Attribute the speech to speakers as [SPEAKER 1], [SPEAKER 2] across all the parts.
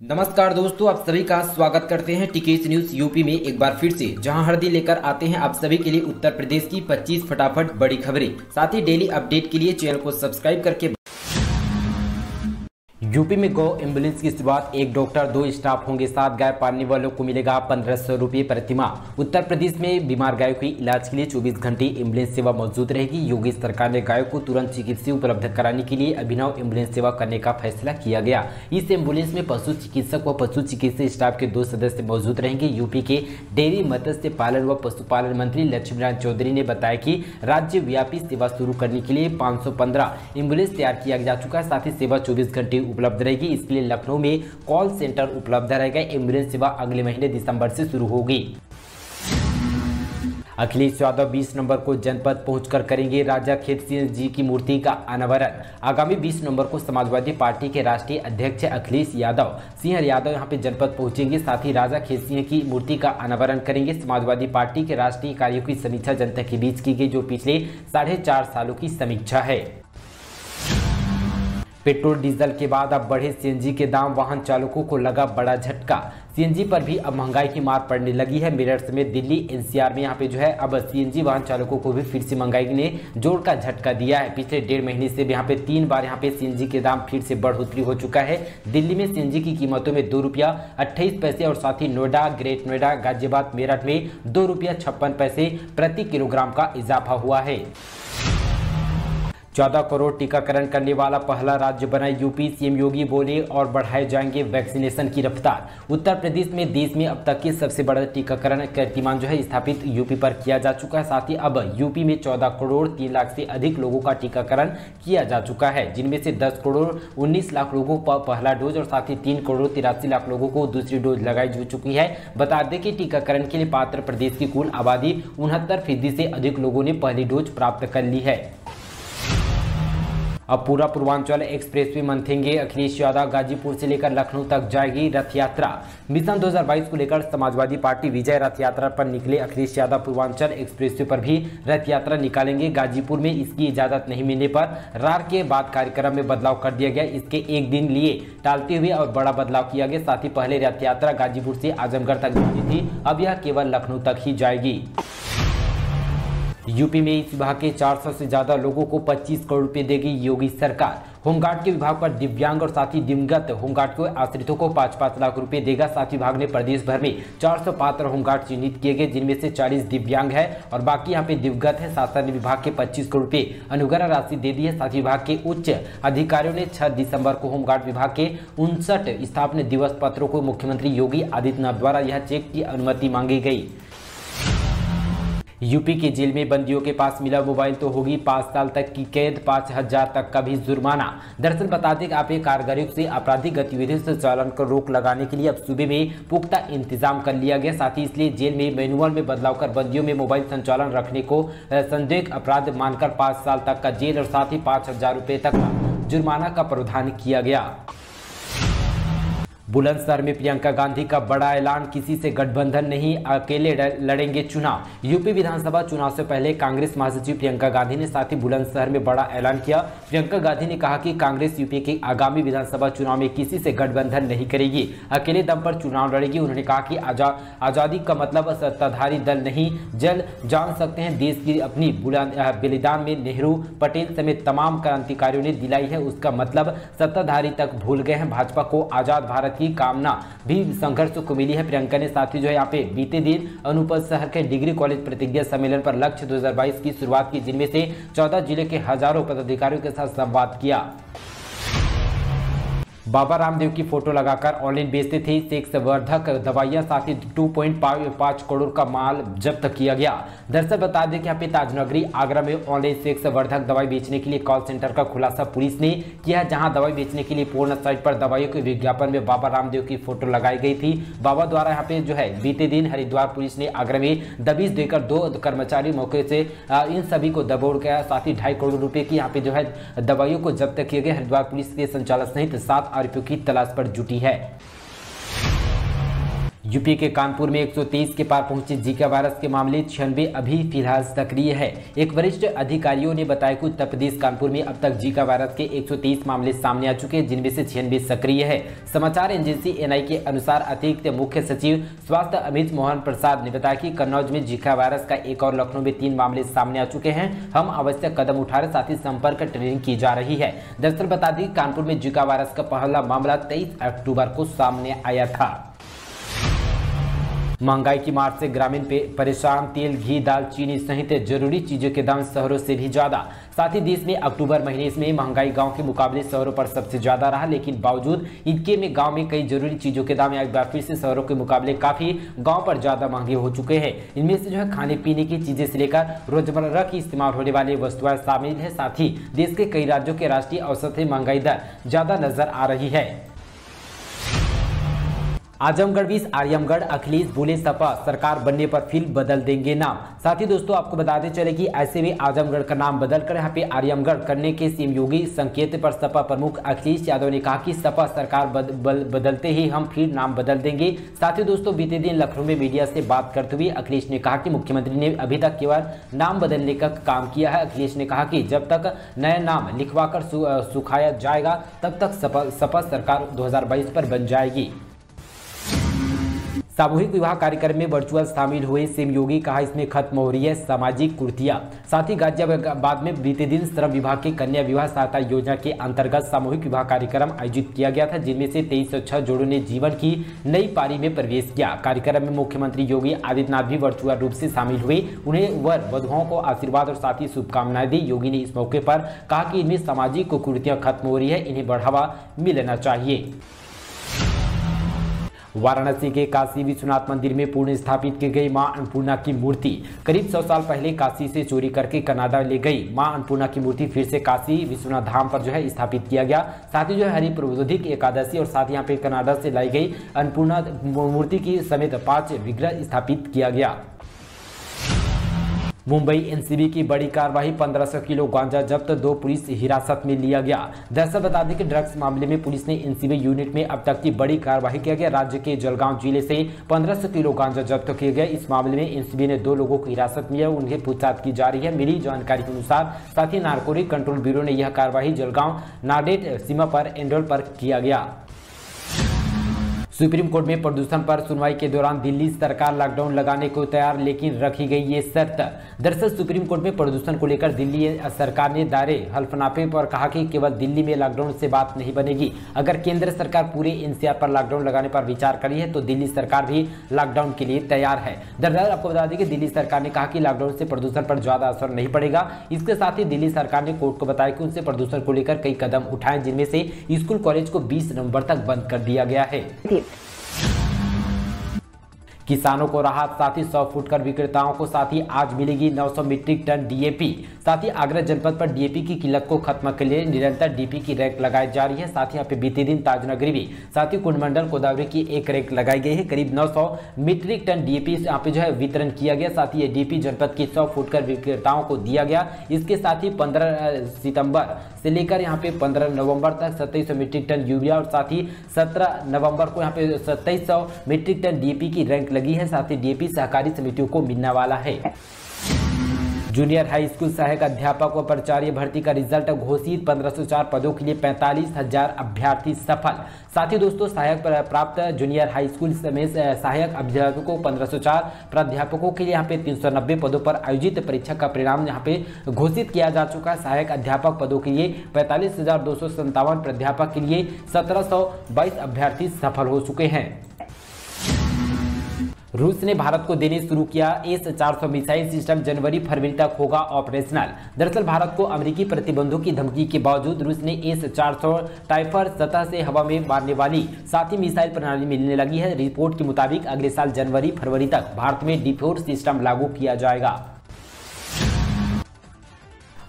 [SPEAKER 1] नमस्कार दोस्तों, आप सभी का स्वागत करते हैं टीकेएस न्यूज यूपी में एक बार फिर से, जहां हर दिन लेकर आते हैं आप सभी के लिए उत्तर प्रदेश की 25 फटाफट बड़ी खबरें। साथ ही डेली अपडेट के लिए चैनल को सब्सक्राइब करके यूपी में गौ एम्बुलेंस की शुरुआत। एक डॉक्टर 2 स्टाफ होंगे, 7 गाय पालने वालों को मिलेगा 1500 रुपये प्रति माह। उत्तर प्रदेश में बीमार गायों के इलाज के लिए 24 घंटे एम्बुलेंस सेवा मौजूद रहेगी। योगी सरकार ने गायों को तुरंत चिकित्सा उपलब्ध कराने के लिए अभिनव एम्बुलेंस सेवा करने का फैसला किया गया। इस एम्बुलेंस में पशु चिकित्सक व पशु चिकित्सा स्टाफ के 2 सदस्य मौजूद रहेंगे। यूपी के डेयरी, मत्स्य पालन व पशुपालन मंत्री लक्ष्मीनारायण चौधरी ने बताया कि राज्य व्यापी सेवा शुरू करने के लिए 515 एम्बुलेंस तैयार किया जा चुका है। साथ ही सेवा 24 घंटे उपलब्ध रहेगी। इसके लिए लखनऊ में कॉल सेंटर उपलब्ध रहेगा। एम्बुलेंस सेवा अगले महीने दिसंबर से शुरू होगी। अखिलेश यादव 20 नवंबर को जनपद पहुंचकर करेंगे राजा खेत सिंह जी की मूर्ति का अनावरण। आगामी 20 नवंबर को समाजवादी पार्टी के राष्ट्रीय अध्यक्ष अखिलेश यादव यहां पे जनपद पहुंचेंगे। साथ ही राजा खेत सिंह की मूर्ति का अनावरण करेंगे। समाजवादी पार्टी के राष्ट्रीय कार्यों की समीक्षा जनता के बीच की गई, जो पिछले 4.5 सालों की समीक्षा है। पेट्रोल डीजल के बाद अब बढ़े सीएनजी के दाम, वाहन चालकों को लगा बड़ा झटका। सीएनजी पर भी अब महंगाई की मार पड़ने लगी है। मेरठ समेत दिल्ली एनसीआर में यहाँ पे अब सीएनजी वाहन चालकों को भी फिर से महंगाई ने जोर का झटका दिया है। पिछले 1.5 महीने से यहाँ पे 3 बार यहाँ पे सीएनजी के दाम फिर से बढ़ोतरी हो चुका है। दिल्ली में सीएनजी की कीमतों में 2 रुपया 28 पैसे और साथ ही नोएडा, ग्रेट नोएडा, गाजियाबाद, मेरठ में 2 रुपया 56 पैसे प्रति किलोग्राम का इजाफा हुआ है। 14 करोड़ टीकाकरण करने वाला पहला राज्य बना यूपी। सीएम योगी बोले और बढ़ाए जाएंगे वैक्सीनेशन की रफ्तार। उत्तर प्रदेश में देश में अब तक के सबसे बड़ा टीकाकरण कीर्तिमान स्थापित यूपी पर किया जा चुका है। साथ ही अब यूपी में 14 करोड़ 3 लाख से अधिक लोगों का टीकाकरण किया जा चुका है, जिनमें से 10 करोड़ 19 लाख लोगों को पहला डोज और साथ ही 3 करोड़ 83 लाख लोगों को दूसरी डोज लगाई जा चुकी है। बता दें कि टीकाकरण के लिए पात्र प्रदेश की कुल आबादी 69% से अधिक लोगों ने पहली डोज प्राप्त कर ली है। अब पूरा पूर्वांचल एक्सप्रेसवे मंथेंगे। अखिलेश यादव गाजीपुर से लेकर लखनऊ तक जाएगी रथ यात्रा। मिशन 2022 को लेकर समाजवादी पार्टी विजय रथ यात्रा पर निकले अखिलेश यादव पूर्वांचल एक्सप्रेसवे पर भी रथ यात्रा निकालेंगे। गाजीपुर में इसकी इजाजत नहीं मिलने पर रार के बाद कार्यक्रम में बदलाव कर दिया गया। इसके एक दिन लिए टालते हुए और बड़ा बदलाव किया गया। साथ ही पहले रथ यात्रा गाजीपुर से आजमगढ़ तक जानी थी, अब यह केवल लखनऊ तक ही जाएगी। यूपी में इस विभाग के 400 से ज्यादा लोगों को 25 करोड़ रुपए देगी योगी सरकार। होमगार्ड के विभाग पर दिव्यांग और साथ ही दिवंगत होमगार्ड के आश्रितों को 5-5 लाख रुपए देगा। साथ ही विभाग ने प्रदेश भर में 400 पात्र होमगार्ड चिन्हित किए गए, जिनमें से 40 दिव्यांग है और बाकी यहाँ पे दिवंगत है। शासन ने विभाग के 25 करोड़ रुपए अनुग्रह राशि दे दी है। साथ ही विभाग के उच्च अधिकारियों ने 6 दिसंबर को होमगार्ड विभाग के 59 स्थापना दिवस पत्रों को मुख्यमंत्री योगी आदित्यनाथ द्वारा यह चेक की अनुमति मांगी गई। यूपी के जेल में बंदियों के पास मिला मोबाइल तो होगी 5 साल तक की कैद, 5000 तक का भी जुर्माना। दरअसल बता दें कि आप एक कारगर से आपराधिक गतिविधियों से चालन को रोक लगाने के लिए अब सूबे में पुख्ता इंतजाम कर लिया गया। साथ ही इसलिए जेल में मैनुअल में बदलाव कर बंदियों में मोबाइल संचालन रखने को संदिग्ध अपराध मानकर 5 साल तक का जेल और साथ ही 5000 रुपये तक का जुर्माना का प्रावधान किया गया। बुलंदशहर में प्रियंका गांधी का बड़ा ऐलान, किसी से गठबंधन नहीं, अकेले लड़ेंगे चुनाव। यूपी विधानसभा चुनाव से पहले कांग्रेस महासचिव प्रियंका गांधी ने साथ ही बुलंदशहर में बड़ा ऐलान किया। प्रियंका गांधी ने कहा कि कांग्रेस यूपी के आगामी विधानसभा चुनाव में किसी से गठबंधन नहीं करेगी, अकेले दम पर चुनाव लड़ेगी। उन्होंने कहा कि आजादी का मतलब सत्ताधारी दल नहीं, जान सकते हैं देश की अपनी बलिदान में नेहरू, पटेल समेत तमाम क्रांतिकारियों ने दिलाई है, उसका मतलब सत्ताधारी तक भूल गए हैं। भाजपा को आजाद भारत की कामना भी संघर्ष को मिली है। प्रियंका ने साथ ही यहाँ पे बीते दिन अनूपपुर शहर के डिग्री कॉलेज प्रतिज्ञा सम्मेलन पर लक्ष्य 2022 की शुरुआत की, जिनमें से 14 जिले के हजारों पदाधिकारियों के साथ संवाद किया। बाबा रामदेव की फोटो लगाकर ऑनलाइन बेचते थे सेक्स वर्धक दवाइयां, साथ ही 2.5 करोड़ का माल जब्त किया गया। दरअसल बता दें कि यहाँ पे ताजनगरी आगरा में ऑनलाइन सेक्स वर्धक दवाई बेचने के लिए कॉल सेंटर का खुलासा पुलिस ने किया, जहां दवाई बेचने के लिए पूर्ण साइट पर दवाइयों के विज्ञापन में बाबा रामदेव की फोटो लगाई गई थी। बाबा द्वारा यहाँ पे बीते दिन हरिद्वार पुलिस ने आगरा में दबिश देकर 2 कर्मचारी मौके से इन सभी को दबोच गया। साथ ही 2.5 करोड़ रुपए की यहाँ पे दवाइयों को जब्त किए गए। हरिद्वार पुलिस के संचालक सहित 7 आरोपियों की तलाश पर जुटी है। यूपी के कानपुर में 123 के पार पहुंचे जीका वायरस के मामले 96 अभी फिलहाल सक्रिय है। एक वरिष्ठ अधिकारियों ने बताया कि उत्तर प्रदेश कानपुर में अब तक जीका वायरस के 123 मामले सामने आ चुके हैं, जिनमें से 96 सक्रिय है। समाचार एजेंसी एनआई के अनुसार अतिरिक्त मुख्य सचिव स्वास्थ्य अमित मोहन प्रसाद ने बताया कि कन्नौज में जीका वायरस का एक और लखनऊ में 3 मामले सामने आ चुके हैं। हम आवश्यक कदम उठा रहे, साथ ही संपर्क ट्रेनिंग की जा रही है। दरअसल बता दें कानपुर में जीका वायरस का पहला मामला 23 अक्टूबर को सामने आया था। महंगाई की मार से ग्रामीण परेशान, तेल, घी, दाल, चीनी सहित जरूरी चीजों के दाम शहरों से भी ज्यादा। साथ ही देश में अक्टूबर महीने में महंगाई गांव के मुकाबले शहरों पर सबसे ज्यादा रहा, लेकिन बावजूद इनके में गांव में कई जरूरी चीजों के दाम एक बार फिर से शहरों के मुकाबले काफी गांव पर ज्यादा महंगे हो चुके हैं। इनमें से जो है खाने पीने की चीजें से लेकर रोजमर्रा की इस्तेमाल होने वाली वस्तुएं शामिल है। साथ ही देश के कई राज्यों के राष्ट्रीय औसत से महंगाई दर ज्यादा नजर आ रही है। आजमगढ़ बीच आर्यमगढ़, अखिलेश बोले सपा सरकार बनने पर फिर बदल देंगे नाम। साथ ही दोस्तों आपको बताते चले कि ऐसे में आजमगढ़ का नाम बदलकर यहाँ पे आर्यमगढ़ करने के सीएम योगी संकेत पर सपा प्रमुख अखिलेश यादव ने कहा कि सपा सरकार बदलते ही हम फिर नाम बदल देंगे। साथ ही दोस्तों बीते दिन लखनऊ में मीडिया से बात करते हुए अखिलेश ने कहा कि मुख्यमंत्री ने अभी तक केवल नाम बदलने का काम किया है। अखिलेश ने कहा कि जब तक नया नाम लिखवाकर सुखाया जाएगा तब तक सपा सरकार 2022 पर बन जाएगी। सामूहिक विवाह कार्यक्रम में वर्चुअल शामिल हुए सीएम योगी, कहा इसमें खत्म हो रही है सामाजिक कुरीतियां। साथ ही गाजियाबाद में बीते दिन श्रम विभाग के कन्या विवाह सहायता योजना के अंतर्गत सामूहिक विवाह कार्यक्रम आयोजित किया गया था, जिनमें से 2306 जोड़ों ने जीवन की नई पारी में प्रवेश किया। कार्यक्रम में मुख्यमंत्री योगी आदित्यनाथ भी वर्चुअल रूप से शामिल हुए। उन्हें वर वधुओं को आशीर्वाद और साथ ही शुभकामनाएं दी। योगी ने इस मौके पर कहा कि इनमें सामाजिक कुरीतियां खत्म हो रही है, इन्हें बढ़ावा मिलना चाहिए। वाराणसी के काशी विश्वनाथ मंदिर में पुनः स्थापित की गई मां अन्नपूर्णा की मूर्ति करीब 100 साल पहले काशी से चोरी करके कनाडा ले गई मां अन्नपूर्णा की मूर्ति फिर से काशी विश्वनाथ धाम पर जो है स्थापित किया गया। साथ ही जो है हरि प्रबोधिक एकादशी और साथ ही यहाँ पे कनाडा से लाई गई अन्नपूर्णा मूर्ति की समेत 5 विग्रह स्थापित किया गया। मुंबई एनसीबी की बड़ी कार्रवाई, 1500 किलो गांजा जब्त, 2 पुलिस हिरासत में लिया गया। दरअसल बता दें कि ड्रग्स मामले में पुलिस ने एनसीबी यूनिट में अब तक की बड़ी कार्रवाई किया गया। राज्य के जलगांव जिले से 1500 किलो गांजा जब्त किया गया। इस मामले में एनसीबी ने 2 लोगों को हिरासत में लिया, उन्हें पूछताछ की जा रही है। मिली जानकारी के अनुसार साथ ही नारकोटिक कंट्रोल ब्यूरो ने यह कार्रवाई जलगांव नाडेट सीमा पर एंडोल पर किया गया। सुप्रीम कोर्ट में प्रदूषण पर सुनवाई के दौरान दिल्ली सरकार लॉकडाउन लगाने को तैयार, लेकिन रखी गई ये शर्त। दरअसल सुप्रीम कोर्ट में प्रदूषण को लेकर दिल्ली सरकार ने दायरे हल्फनामे पर कहा कि केवल दिल्ली में लॉकडाउन से बात नहीं बनेगी। अगर केंद्र सरकार पूरे एनसीआर पर लॉकडाउन लगाने पर विचार करी है तो दिल्ली सरकार भी लॉकडाउन के लिए तैयार है। दरअसल आपको बता दें कि दिल्ली सरकार ने कहा कि लॉकडाउन से प्रदूषण पर ज्यादा असर नहीं पड़ेगा। इसके साथ ही दिल्ली सरकार ने कोर्ट को बताया कि उनसे प्रदूषण को लेकर कई कदम उठाए, जिनमें से स्कूल कॉलेज को 20 नवंबर तक बंद कर दिया गया है। किसानों को राहत, साथ ही 100 फुटकर विक्रेताओं को साथ ही आज मिलेगी 900 मीट्रिक टन डीएपी। साथ ही आगरा जनपद पर डीएपी की किल्लत को खत्म के लिए निरंतर डीपी की रैक लगाई जा रही है। साथ ही यहाँ पे बीते दिन ताजनगरी भी, साथ ही कुंडमंडल गोदावरी की एक रैक लगाई गई है। करीब 900 मीट्रिक टन डीएपी यहाँ पे जो है वितरण किया गया। साथ ही ये डीपी जनपद की 100 फुटकर विक्रेताओं को दिया गया। इसके साथ ही 15 सितंबर से लेकर यहाँ पे 15 नवंबर तक 2700 मीट्रिक टन यूरिया और साथ ही 17 नवंबर को यहाँ पे 2700 मीट्रिक टन डीएपी की रैंक लगी है। साथ ही डीएपी सहकारी समितियों को मिलने वाला है। जूनियर हाई स्कूल सहायक अध्यापक व प्राचार्य भर्ती का रिजल्ट घोषित, 1504 पदों के लिए 45,000 अभ्यर्थी सफल। साथ ही दोस्तों सहायक प्राप्त जूनियर हाई स्कूल समेत सहायक अध्यापकों 1504 प्राध्यापकों के लिए यहाँ पे 390 पदों पर आयोजित परीक्षा का परिणाम यहाँ पे घोषित किया जा चुका है। सहायक अध्यापक पदों के लिए 45,257, प्राध्यापक के लिए 1722 अभ्यर्थी सफल हो चुके हैं। रूस ने भारत को देने शुरू किया S-400 मिसाइल सिस्टम, जनवरी-फरवरी तक होगा ऑपरेशनल। दरअसल भारत को अमेरिकी प्रतिबंधों की धमकी के बावजूद रूस ने S-400 टाइफर सतह से हवा में मारने वाली साथ ही मिसाइल प्रणाली मिलने लगी है। रिपोर्ट के मुताबिक अगले साल जनवरी-फरवरी तक भारत में D4 सिस्टम लागू किया जाएगा।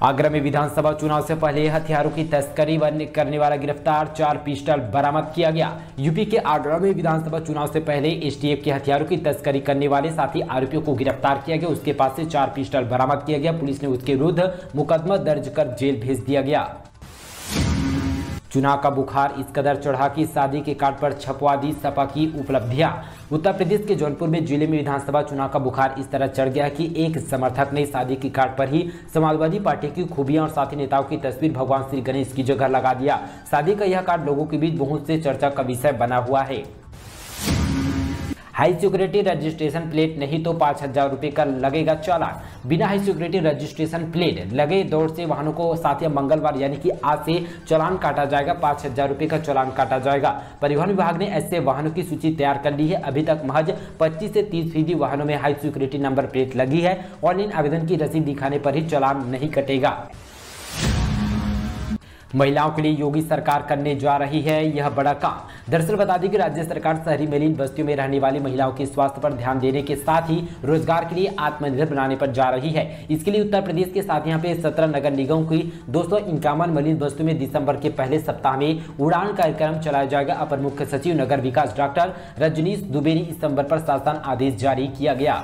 [SPEAKER 1] आगरा में विधानसभा चुनाव से पहले हथियारों की तस्करी करने वाला गिरफ्तार, 4 पिस्टल बरामद किया गया। यूपी के आगरा में विधानसभा चुनाव से पहले एसटीएफ के हथियारों की तस्करी करने वाले साथ ही आरोपियों को गिरफ्तार किया गया। उसके पास से 4 पिस्टल बरामद किया गया। पुलिस ने उसके विरुद्ध मुकदमा दर्ज कर जेल भेज दिया गया। चुनाव का बुखार इस कदर चढ़ा कि शादी के कार्ड पर छपवा दी सपा की उपलब्धियां। उत्तर प्रदेश के जौनपुर में जिले में विधानसभा चुनाव का बुखार इस तरह चढ़ गया कि एक समर्थक ने शादी के कार्ड पर ही समाजवादी पार्टी की खूबियां और साथी नेताओं की तस्वीर भगवान श्री गणेश की जगह लगा दिया। शादी का यह कार्ड लोगों के बीच बहुत से चर्चा का विषय बना हुआ है। हाई सिक्योरिटी रजिस्ट्रेशन प्लेट नहीं तो 5,000 रुपए का लगेगा चालान। बिना हाई सिक्योरिटी रजिस्ट्रेशन प्लेट लगे दौड़ से वाहनों को साथ ही मंगलवार यानी कि आज से चालान काटा जाएगा। 5,000 रुपए का चालान काटा जाएगा। परिवहन विभाग ने ऐसे वाहनों की सूची तैयार कर ली है। अभी तक महज 25 से 30% वाहनों में हाई सिक्योरिटी नंबर प्लेट लगी है। ऑनलाइन आवेदन की रसीद दिखाने पर ही चालान नहीं कटेगा। महिलाओं के लिए योगी सरकार करने जा रही है यह बड़ा काम। दरअसल बता दें कि राज्य सरकार शहरी मलिन बस्तियों में रहने वाली महिलाओं के स्वास्थ्य पर ध्यान देने के साथ ही रोजगार के लिए आत्मनिर्भर बनाने पर जा रही है। इसके लिए उत्तर प्रदेश के साथ यहाँ पे 17 नगर निगमों की 251 मलिन बस्तियों में दिसंबर के पहले सप्ताह में उड़ान कार्यक्रम चलाया जाएगा। अपर मुख्य सचिव नगर विकास डॉक्टर रजनीश दुबे ने इस संदर्भ पर शासन आदेश जारी किया गया।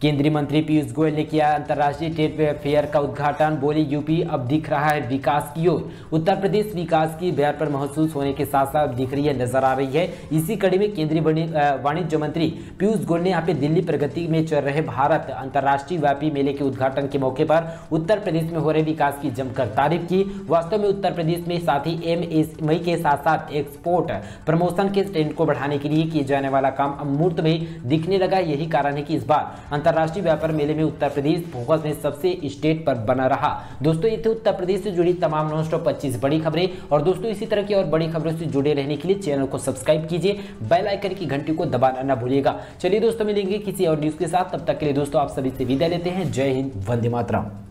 [SPEAKER 1] केंद्रीय मंत्री पीयूष गोयल ने किया अंतर्राष्ट्रीय ट्रेड फेयर का उद्घाटन। बोले यूपी अब दिख रहा है विकास की ओर। उत्तर प्रदेश विकास की बेहद पर महसूस होने के साथ साथ दिख रही है, नजर आ रही है। इसी कड़ी में केंद्रीय वाणिज्य मंत्री पीयूष गोयल ने यहाँ पे दिल्ली प्रगति में चल रहे भारत अंतर्राष्ट्रीय व्यापारी मेले के उद्घाटन के मौके पर उत्तर प्रदेश में हो रहे विकास की जमकर तारीफ की। वास्तव में उत्तर प्रदेश में साथ ही MSME के साथ साथ एक्सपोर्ट प्रमोशन के ट्रेंड को बढ़ाने के लिए किए जाने वाला काम अब मूर्त में दिखने लगा। यही कारण है कि इस बार अंतर्राष्ट्रीय व्यापार मेले में उत्तर प्रदेश फोकस में सबसे स्टेट पर बना रहा। दोस्तों ये थे उत्तर प्रदेश से जुड़ी तमाम नॉनस्टॉप 25 बड़ी खबरें। और दोस्तों इसी तरह की और बड़ी खबरों से जुड़े रहने के लिए चैनल को सब्सक्राइब कीजिए, बेल आइकन की घंटी को दबाना न भूलिएगा। चलिए दोस्तों मिलेंगे किसी और न्यूज के साथ, तब तक के लिए दोस्तों आप सभी से विदा लेते हैं। जय हिंद, वंदे मातरम।